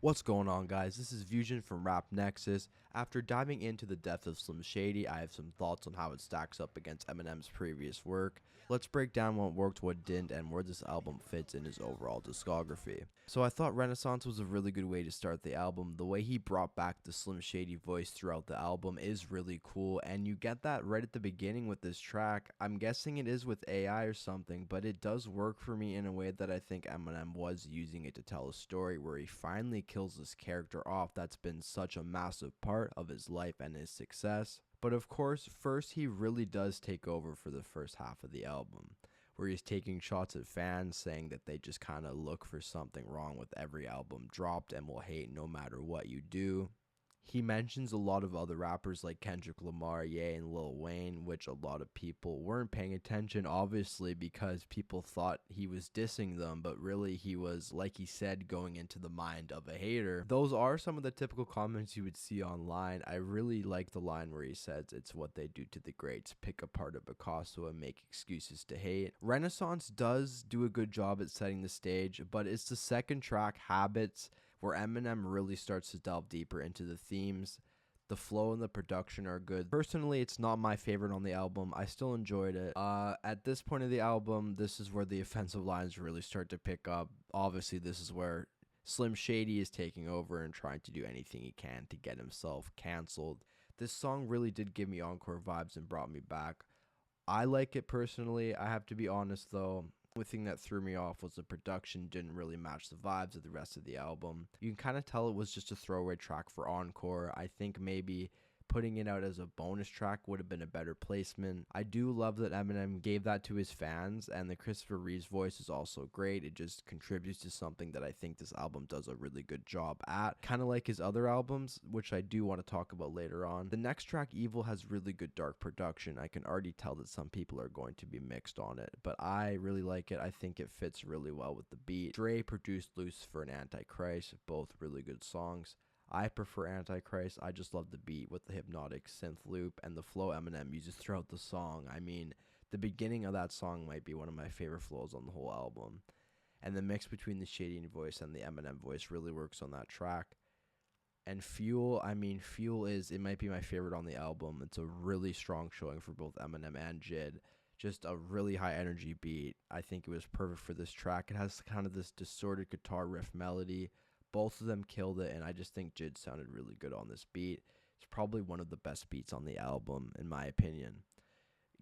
What's going on, guys? This is Fusion from Rap Nexus. After diving into the depth of Slim Shady, I have some thoughts on how it stacks up against Eminem's previous work. Let's break down what worked, what didn't, and where this album fits in his overall discography. So I thought Renaissance was a really good way to start the album. The way he brought back the Slim Shady voice throughout the album is really cool, and you get that right at the beginning with this track. I'm guessing it is with AI or something, but it does work for me in a way that I think Eminem was using it to tell a story where he finally kills this character off that's been such a massive part of his life and his success. But of course, first he really does take over for the first half of the album, where he's taking shots at fans saying that they just kind of look for something wrong with every album dropped and will hate no matter what you do. He mentions a lot of other rappers like Kendrick Lamar, Ye, and Lil Wayne, which a lot of people weren't paying attention, obviously, because people thought he was dissing them, but really he was, like he said, going into the mind of a hater. Those are some of the typical comments you would see online. I really like the line where he says, "It's what they do to the greats, pick apart a Picasso and make excuses to hate." Renaissance does do a good job at setting the stage, but it's the second track, Habits, where Eminem really starts to delve deeper into the themes. The flow and the production are good. Personally, it's not my favorite on the album. I still enjoyed it. At this point of the album, this is where the offensive lines really start to pick up. Obviously, this is where Slim Shady is taking over and trying to do anything he can to get himself canceled. This song really did give me encore vibes and brought me back. I like it personally. I have to be honest, though. The only thing that threw me off was the production didn't really match the vibes of the rest of the album. You can kind of tell it was just a throwaway track for Encore. I think maybe putting it out as a bonus track would have been a better placement. I do love that Eminem gave that to his fans, and the Christopher Reeve's voice is also great. It just contributes to something that I think this album does a really good job at, kind of like his other albums, which I do want to talk about later on. The next track, Evil, has really good dark production. I can already tell that some people are going to be mixed on it, but I really like it. I think it fits really well with the beat. Dre produced Lucifer and Antichrist, both really good songs. I prefer Antichrist. I just love the beat with the hypnotic synth loop and the flow Eminem uses throughout the song. I mean, the beginning of that song might be one of my favorite flows on the whole album. And the mix between the Shady voice and the Eminem voice really works on that track. And Fuel, it might be my favorite on the album. It's a really strong showing for both Eminem and Jid. Just a really high energy beat. I think it was perfect for this track. It has kind of this distorted guitar riff melody. Both of them killed it, and I just think Jid sounded really good on this beat. It's probably one of the best beats on the album, in my opinion.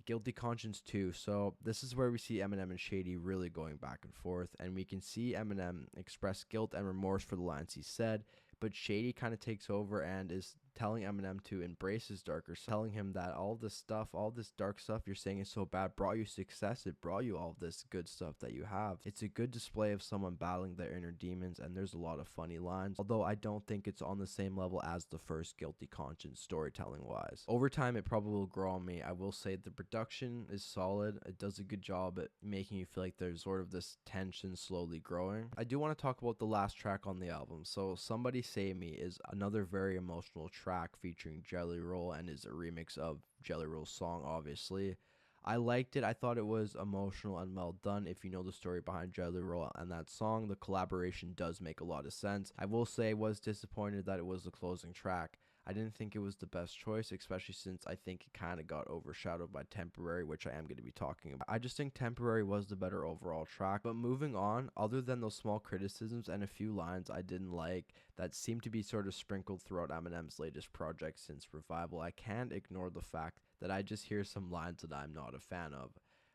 Guilty Conscience 2. So this is where we see Eminem and Shady really going back and forth, and we can see Eminem express guilt and remorse for the lines he said, but Shady kind of takes over and is telling Eminem to embrace his darker side, telling him that all this stuff, all this dark stuff you're saying is so bad, brought you success, it brought you all this good stuff that you have. It's a good display of someone battling their inner demons, and there's a lot of funny lines, although I don't think it's on the same level as the first Guilty Conscience storytelling wise. Over time, it probably will grow on me. I will say the production is solid. It does a good job at making you feel like there's sort of this tension slowly growing. I do want to talk about the last track on the album. So Somebody Save Me is another very emotional track featuring Jelly Roll, and is a remix of Jelly Roll's song, obviously. I liked it. I thought it was emotional and well done. If you know the story behind Jelly Roll and that song, the collaboration does make a lot of sense. I will say I was disappointed that it was the closing track. I didn't think it was the best choice, especially since I think it kind of got overshadowed by Temporary, which I am going to be talking about. I just think Temporary was the better overall track. But moving on, other than those small criticisms and a few lines I didn't like that seemed to be sort of sprinkled throughout Eminem's latest project since Revival, I can't ignore the fact that I just hear some lines that I'm not a fan of,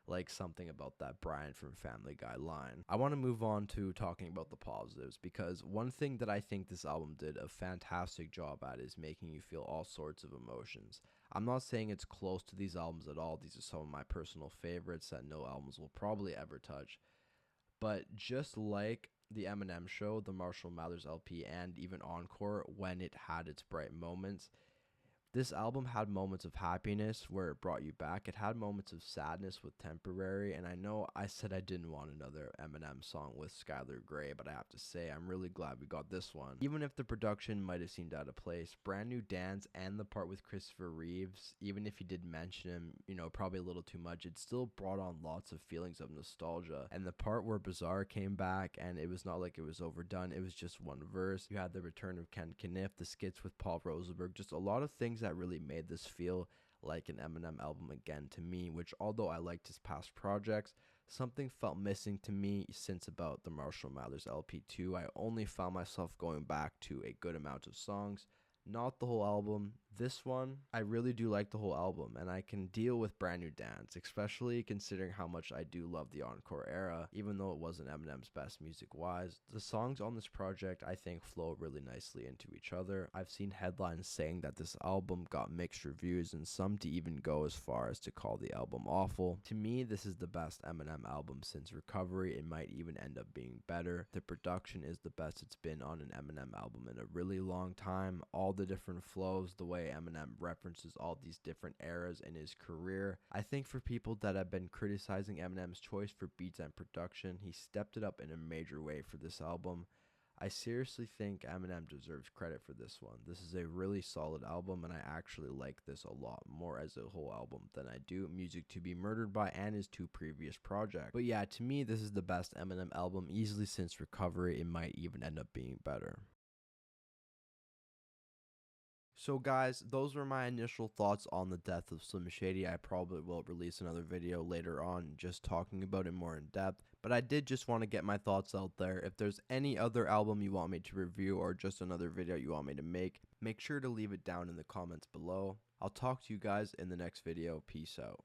like something about that Brian from Family Guy line. I want to move on to talking about the positives, because one thing that I think this album did a fantastic job at is making you feel all sorts of emotions. I'm not saying it's close to these albums at all. These are some of my personal favorites that no albums will probably ever touch. But just like the Eminem Show, the Marshall Mathers LP, and even Encore, when it had its bright moments, This album had moments of happiness where it brought you back. It had moments of sadness with Temporary, and I know I said I didn't want another Eminem song with Skylar Grey, but I have to say I'm really glad we got this one. Even if the production might have seemed out of place, Brand New Dance and the part with Christopher Reeves, even if you did mention him, probably a little too much, it still brought on lots of feelings of nostalgia. And the part where Bizarre came back, and it was not like it was overdone, it was just one verse. You had the return of Ken Kniff, the skits with Paul Rosenberg, just a lot of things that really made this feel like an Eminem album again to me, which although I liked his past projects, something felt missing to me since about the Marshall Mathers LP2. I only found myself going back to a good amount of songs, not the whole album. This one, I really do like the whole album, and I can deal with Brand New Dance, especially considering how much I do love the Encore era, even though it wasn't Eminem's best music-wise. The songs on this project, I think, flow really nicely into each other. I've seen headlines saying that this album got mixed reviews, and some to even go as far as to call the album awful. To me, this is the best Eminem album since Recovery. It might even end up being better. The production is the best it's been on an Eminem album in a really long time. All the different flows, the way Eminem references all these different eras in his career. I think for people that have been criticizing Eminem's choice for beats and production, he stepped it up in a major way for this album. I seriously think Eminem deserves credit for this one. This is a really solid album, and I actually like this a lot more as a whole album than I do Music to Be Murdered By and his two previous projects. But yeah, to me, this is the best Eminem album easily since Recovery. It might even end up being better. So guys, those were my initial thoughts on the death of Slim Shady. I probably will release another video later on just talking about it more in depth, but I did just want to get my thoughts out there. If there's any other album you want me to review or just another video you want me to make sure to leave it down in the comments below. I'll talk to you guys in the next video. Peace out.